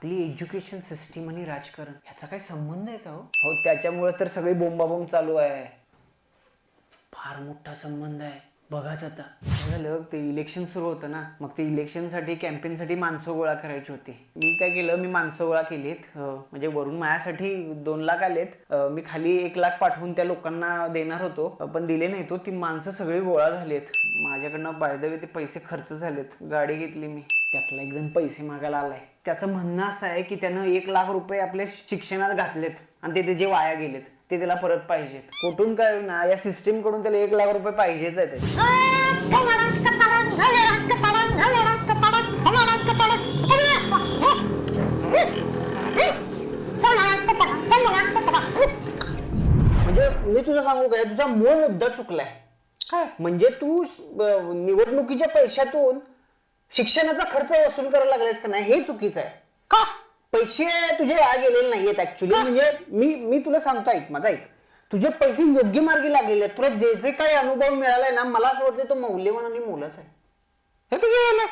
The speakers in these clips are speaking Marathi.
आपली एज्युकेशन सिस्टीम आणि राजकारण ह्याचा काही संबंध आहे का हो? त्याच्यामुळे तर सगळी बोंबाबोंब चालू आहे. फार मोठा संबंध आहे. बघाच आता झालं ते इलेक्शन सुरू होतं ना, मग ते इलेक्शनसाठी कॅम्पेनसाठी माणसं गोळा करायची होती. मी काय केलं, मी माणसं गोळा केलीत. म्हणजे वरून माझ्यासाठी 2 लाख आलेत. मी खाली 1 लाख पाठवून त्या लोकांना देणार होतो, पण दिले नाही. ती माणसं सगळी गोळा झालीत. माझ्याकडनं बाय द वे ते पैसे खर्च झालेत. गाडी घेतली मी. त्यातला एक जण पैसे मागायला आलाय. त्याचं म्हणणं असं आहे की त्यानं 1 लाख रुपये आपल्या शिक्षणात घातलेत आणि ते जे वाया गेलेत ते त्याला परत पाहिजेत. कुठून काय ना, या सिस्टीम कडून त्याला 1 लाख रुपये पाहिजेच आहेत. म्हणजे मी तुझं सांगू काय, तुझा मूळ मुद्दा चुकलाय. म्हणजे तू निवडणुकीच्या पैशातून शिक्षणाचा खर्च वसूल करायला लागलायस का नाही, हे चुकीचं आहे. का पैसे तुझे वाया गेलेले नाहीयेत ऍक्च्युली. म्हणजे मी तुला सांगतो, ऐक माझा ऐक. तुझे पैसे योग्य मार्गी लागलेले आहेत. तुला जे जे काही अनुभव मिळालाय ना, मला असं वाटतं तो मौल्यवान आणि मोलाचा आहे. हे तुझे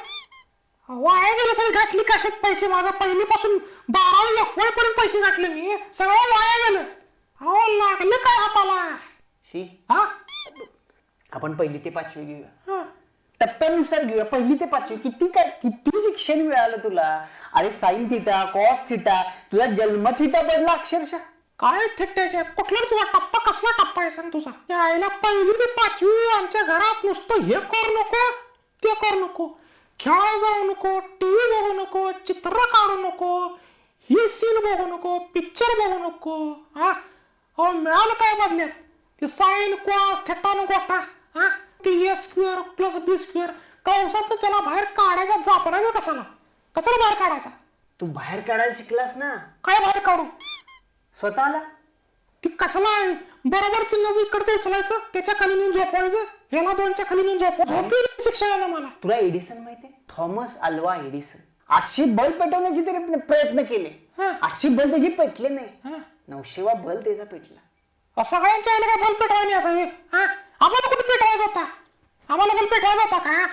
वाया गेले सगळे. घातली कशात पैसे? माझा पहिलीपासून 12वी FY पर्यंत पैसे घातले मी, सगळं वाया गेलं. अहो लागलं काय हाताला? शी हा, आपण 1ली ते 5वी घेऊया, टप्प्यानुसार घेऊया. 1ली ते 5वी किती शिक्षण मिळालं तुला? अरे साइन थिटा, कॉस थिटा, तुझा जन्म थिटा बदला अक्षरशः. काय थिट्याचे? कुठला तुझा टप्पा? कसला टप्पा आहे सांग तुझा? यायला 1ली ते 5वी आमच्या घरात नुसतं हे करू नको, ते करू नको, खेळायला जाऊ नको, टीव्ही बघू नको, चित्र काढू नको, ही सीन बघू नको, पिक्चर बघू नको. हा मिळालं काय बदल्यात? ते साइन कॉस थिटा नको का? हा A² + B² कंसात त्याला बाहेर काढायचा, जापडायचा कशाला बाहेर काढायचा? तू बाहेर काढायला शिकलास ना. काय बाहेर काढू? स्वतःला. ती कशाला आहे? बरोबर चिन्ह इकडचं उचलायचं, त्याच्या खाली नेऊन झोपवायचं, ह्याला 2च्या खाली नेऊन झोपवायचं. शिक्षणाला मला तुला एडिसन माहितीये? थॉमस अल्वा एडिसन 800 बल्ब पेटवण्याचे तरी प्रयत्न केले. 800 बल्ब त्याचे पेटले नाही. 900वा बल्ब त्याचा पेटला. सगळ्यांच्या आईला काय बल्ब पेटवायला असावे? आम्हाला कुठे पेटवायचा होता? आम्हाला बल्ब पेटवायचा होता का?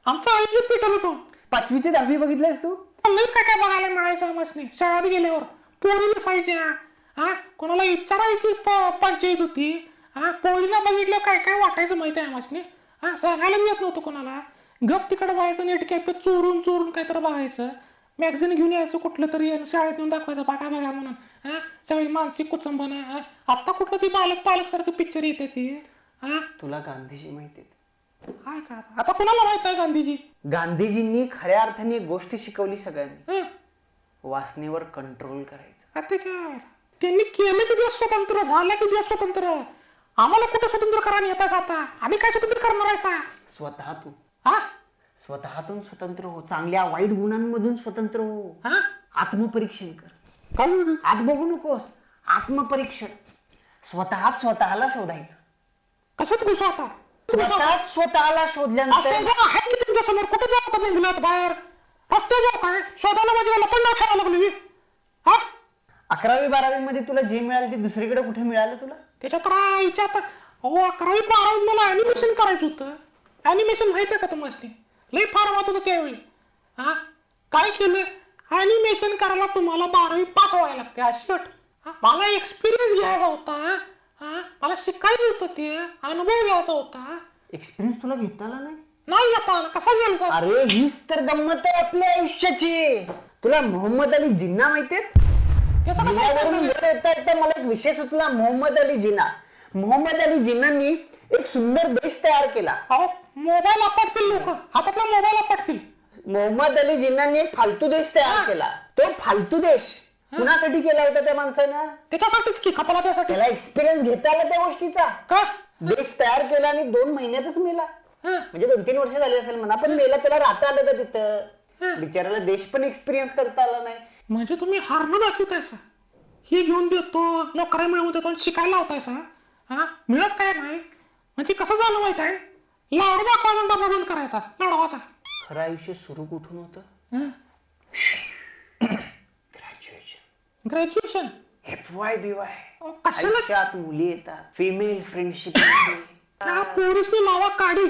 आमचं आईची पेटवलं होतो. 5वी ते 10वी बघितलंस तू? काय काय बघायला मिळायचं आम्हाला शाळेत गेल्यावर? पोरी नसायच्या, कोणाला विचारायची पंचायत होती. पोरीला बघितलं काय काय वाटायचं माहिती आहे आम्हाला. सांगायला येत नव्हतं कोणाला. गप तिकडे जायचं, नेट कॅफेत चोरून चोरून काहीतरी बघायचं. मॅगझिन घेऊन यायचं कुठलं तरी, शाळेत येऊन दाखवायचं बघा बघा म्हणून. सगळी मानसिक कुचंबन. आता कुठलं ती पालक सारखं पिक्चर येते ती. तुला गांधीजी माहिती आहे का? आता कुणाला माहित आहे गांधीजी? गांधीजींनी खऱ्या अर्थाने एक गोष्ट शिकवली सगळ्यांनी, वासनेवर कंट्रोल करायचं. त्यांनी केलं की दिवस स्वतंत्र, झालं की दिवस स्वतंत्र. आम्हाला कुठं स्वतंत्र करायला येताच आता? आम्ही काय स्वतंत्र करणार आहे? स्वतः तू स्वतःतून स्वतंत्र हो. चांगल्या वाईट गुणांमधून स्वतंत्र हो. आत्मपरीक्षण कर. आत बघू नकोस, आत्मपरीक्षण. स्वतःला शोधायचं. कशात घुसू आता? स्वतःला शोधल्यानंतर समोर कुठे जाऊ? बाहेर रस्ते जाऊ काय? शोधायला माझ्या लपण नाव ठेवायला लागलो. 11वी 12वी मध्ये तुला जे मिळालं ते दुसरीकडे कुठे मिळालं तुला? त्याच्यात राहायच्या. आता 11वी 12वी मला ऍनिमेशन करायचं होतं. ऍनिमेशन माहिती आहे का तुम्हाला? लई फार वाटत होतं त्यावेळी. काय केलं? ऍनिमेशन करायला तुम्हाला 12वी पास व्हायला लागते. अशट मला एक्सपिरियन्स घ्यायचा होता. मला शिकायचं होतं, ते अनुभव घ्यायचा होता. एक्सपिरियन्स तुला घेता आला नाही आता? कसा घ्यायचा? अरे हीच तर गंमत आहे आपल्या आयुष्याची. तुला मोहम्मद अली जिन्ना माहितीये? मला एक विषय सुचला. मोहम्मद अली जिन्नांनी एक सुंदर देश तयार केला. मोबाईल आपटतील लोक, हातातला मोबाईल आपटतील. मोहम्मद अली जिन्नांनी एक फालतू देश तयार केला. तो फालतू देश कुणासाठी केला होता त्या माणसानं? त्याच्यासाठीच की खपाला. त्याला एक्सपिरियन्स घेता आला त्या गोष्टीचा. का? देश तयार केला आणि 2 महिन्यातच मेला. म्हणजे 2-3 वर्ष झाली असेल म्हणा, पण मेला. त्याला राहता आलं का तिथं? बिचाराला देश पण एक्सपिरियन्स करता आला नाही. म्हणजे तुम्ही हारणं दाखवतायसा, हे घेऊन देतो, नोकऱ्या मिळवून देतो, शिकायला लावतायसा. मिळत काय नाही. म्हणजे कसं झालं माहित आहे? लाडू दाखवायचा, डबा बंद करायचा लाडवाचा. खरं आयुष्य सुरू कुठून होतं? ग्रॅज्युएशन. FY BY. कशाला मुली येतात? Female friendship. पोरीसनी लावा काढी.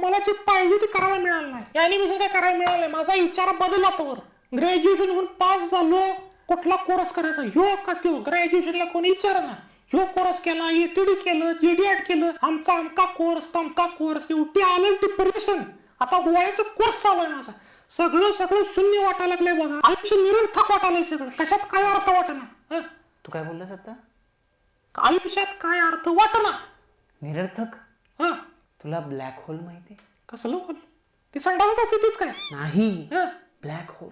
मला जे पाहिजे ते करायला मिळालं नाही. ऍनिमेशन काय करायला मिळालं? माझा विचार बदलला तर ग्रॅज्युएशन होऊन पास झालो, कुठला कोर्स करायचा ह्यो का त्यो, ग्रॅज्युएशनला कोणी विचार ना, ह्यो कोर्स केला, एटीडी केलं, जीडीएड केलं, आमचा आमका कोर्स तमका कोर्स, एवढी आलं डिप्रेशन. आता गोळ्याचा कोर्स चालू आहे माझा, सगळं सगळं शून्य वाटायला लागलंय बघा, आयुष्य निरर्थक वाटायलंय सगळं, कशात काय अर्थ वाटना. तू काय बोललास आता? आयुष्यात काय अर्थ वाटना. निरर्थक? हा, तुला ब्लॅक होल माहिती? कसलं बोल, ती संडासत असते तीच काय? नाही, ब्लॅक होल.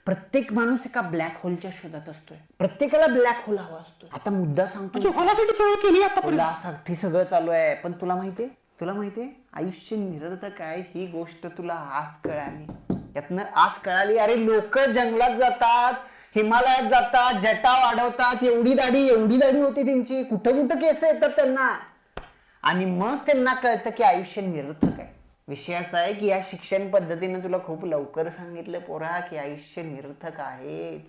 प्रत्येक माणूस एका ब्लॅक होलच्या शोधात असतोय, प्रत्येकाला ब्लॅक होल हवा असतो. आता मुद्दा सांगतो, होलासाठी सगळं केली आता होलासाठी सगळं चालू आहे, पण तुला माहितीये आयुष्य निरर्थक आहे ही गोष्ट तुला आज कळाली. यातनं आज कळाली, अरे लोक जंगलात जातात, हिमालयात जातात, जटा वाढवतात, एवढी दाढी होती त्यांची, कुठं केस येतात त्यांना, आणि मग त्यांना कळतं की आयुष्य निरर्थक आहे. विषय असा आहे की या शिक्षण पद्धतीने तुला खूप लवकर सांगितलं पोरा की आयुष्य निरर्थक आहेच.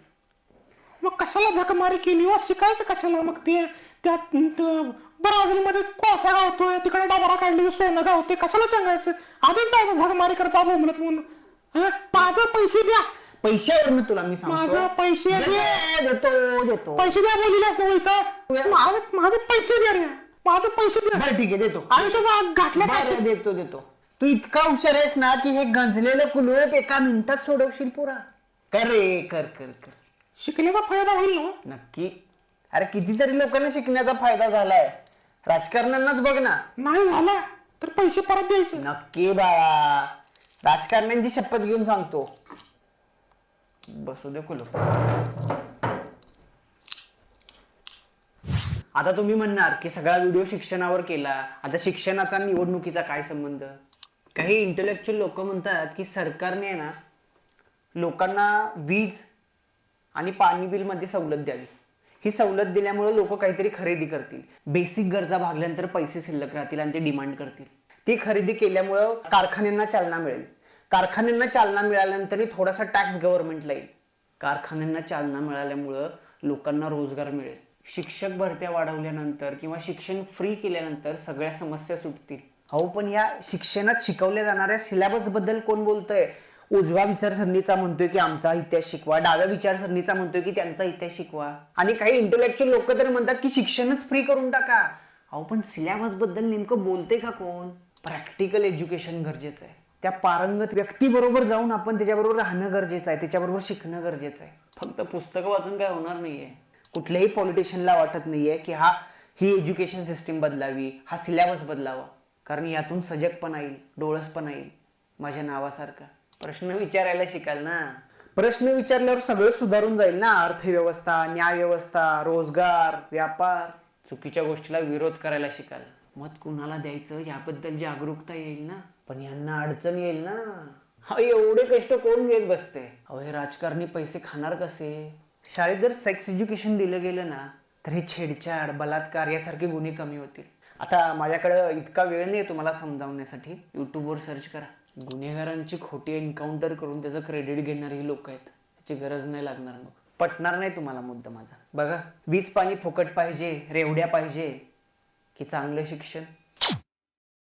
मग कशाला झकमारी केली व शिकायचं कशाला? मग ते त्यात ब्राझीलमध्ये कोळसा गावतोय, तिकडे डबरा काढली सोनं गावते, कशाला सांगायचं? आधीच जायचं झकमारी करता बोंबलत म्हणून. माझं पैसे द्या. पैशावर तुला मी सांगतो, माझं पैसे देतो. पैसे द्या बोललेस ना इथं, माझे पैसे द्या रे, माझं पैसे द्या. बरं ठीक आहे, देतो. आयुष्याचा आग घातला. देतो. तू इतका हुशार आहेस ना की हे गंजलेलं कुलूप एका मिनिटात सोडवशील पुरा. कर रे, कर. शिकण्याचा फायदा होईल ना? नक्की. अरे कितीतरी लोकांना शिकण्याचा फायदा झालाय, राजकारण्यांनाच बघ ना. नाही झाला तर पैसे परत द्यायचे. नक्की बाळा, राजकारण्यांची शपथ घेऊन सांगतो. बसू दे कुलूप. आता तुम्ही म्हणणार की सगळा व्हिडिओ शिक्षणावर केला, आता शिक्षणाचा निवडणुकीचा काय संबंध? काही इंटेलेक्च्युअल लोक म्हणतात की सरकारने ना लोकांना वीज आणि पाणी बिल मध्ये सवलत द्यावी. ही सवलत दिल्यामुळे लोक काहीतरी खरेदी करतील, बेसिक गरजा भागल्यानंतर पैसे शिल्लक राहतील आणि ते डिमांड करतील. ती खरेदी केल्यामुळं कारखान्यांना चालना मिळेल. कारखान्यांना चालना मिळाल्यानंतर थोडासा टॅक्स गव्हर्नमेंटला येईल. कारखान्यांना चालना मिळाल्यामुळं लोकांना रोजगार मिळेल. शिक्षक भरत्या वाढवल्यानंतर किंवा शिक्षण फ्री केल्यानंतर सगळ्या समस्या सुटतील. अहो पण या शिक्षणात शिकवल्या जाणाऱ्या सिलेबस बद्दल कोण बोलतोय? उजव्या विचारसरणीचा म्हणतोय की आमचा इतिहास शिकवा, डाव्या विचारसरणीचा म्हणतोय की त्यांचा इतिहास शिकवा, आणि काही इंटेलेक्च्युअल लोक तर म्हणतात की शिक्षणच फ्री करून टाका. अहो पण सिलेबस बद्दल नेमकं बोलते का कोण? प्रॅक्टिकल एज्युकेशन गरजेचं आहे. त्या पारंगत व्यक्तीबरोबर जाऊन आपण त्याच्याबरोबर राहणं गरजेचं आहे, त्याच्याबरोबर शिकणं गरजेचं आहे. फक्त पुस्तकं वाचून काय होणार नाहीये. कुठल्याही पॉलिटिशियनला वाटत नाहीये की ही एज्युकेशन सिस्टीम बदलावी, हा सिलेबस बदलावा, कारण यातून सजगपणा येईल, डोळसपणा येईल. माझ्या नावासारखा प्रश्न विचारायला शिकाल ना. प्रश्न विचारल्यावर सगळं सुधारून जाईल ना. अर्थव्यवस्था, न्यायव्यवस्था, रोजगार, व्यापार. चुकीच्या गोष्टीला विरोध करायला शिकाल. मत कुणाला द्यायचं याबद्दल जागरूकता येईल ना. पण यांना अडचण येईल ना. हा एवढे कष्ट कोण घेत बसते? अहो हे राजकारणी पैसे खाणार कसे? शाळेत जर सेक्स एज्युकेशन दिलं गेलं ना तर हे छेडछाड, बलात्कार यासारखे गुन्हे कमी होतील. आता माझ्याकडे इतका वेळ नाही तुम्हाला समजावण्यासाठी. युट्यूबवर सर्च करा. गुन्हेगारांची खोटी एन्काउंटर करून त्याचं क्रेडिट घेणारी लोक आहेत. त्याची गरज नाही लागणार. मग पटणार नाही तुम्हाला मुद्दा माझा. बघा, वीज पाणी फुकट पाहिजे, रेवड्या पाहिजे की चांगलं शिक्षण?